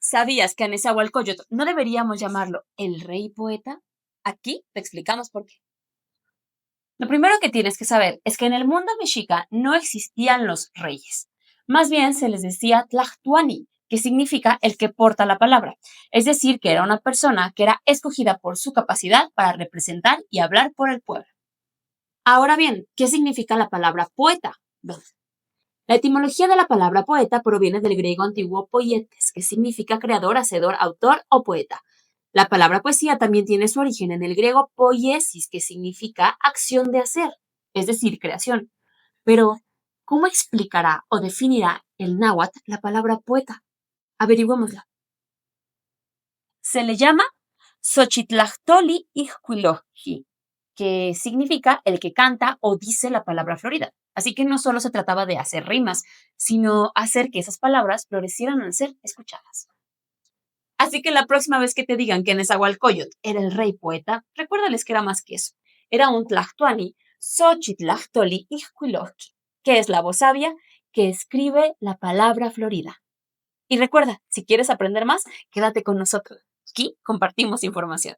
¿Sabías que a Nezahualcóyotl no deberíamos llamarlo el rey poeta? Aquí te explicamos por qué. Lo primero que tienes que saber es que en el mundo mexica no existían los reyes. Más bien se les decía Tlachtuani, que significa el que porta la palabra. Es decir, que era una persona que era escogida por su capacidad para representar y hablar por el pueblo. Ahora bien, ¿qué significa la palabra poeta? Bueno, la etimología de la palabra poeta proviene del griego antiguo poietes, que significa creador, hacedor, autor o poeta. La palabra poesía también tiene su origen en el griego poiesis, que significa acción de hacer, es decir, creación. Pero, ¿cómo explicará o definirá el náhuatl la palabra poeta? Averigüémosla. Se le llama Xochitlachtoli Ixcuiloji, que significa el que canta o dice la palabra florida. Así que no solo se trataba de hacer rimas, sino hacer que esas palabras florecieran al ser escuchadas. Así que la próxima vez que te digan que Nezahualcóyotl era el rey poeta, recuérdales que era más que eso. Era un tlachtuani, Xochitlachtoli Ixcuiloji, que es la voz sabia que escribe la palabra florida. Y recuerda, si quieres aprender más, quédate con nosotros. Aquí compartimos información.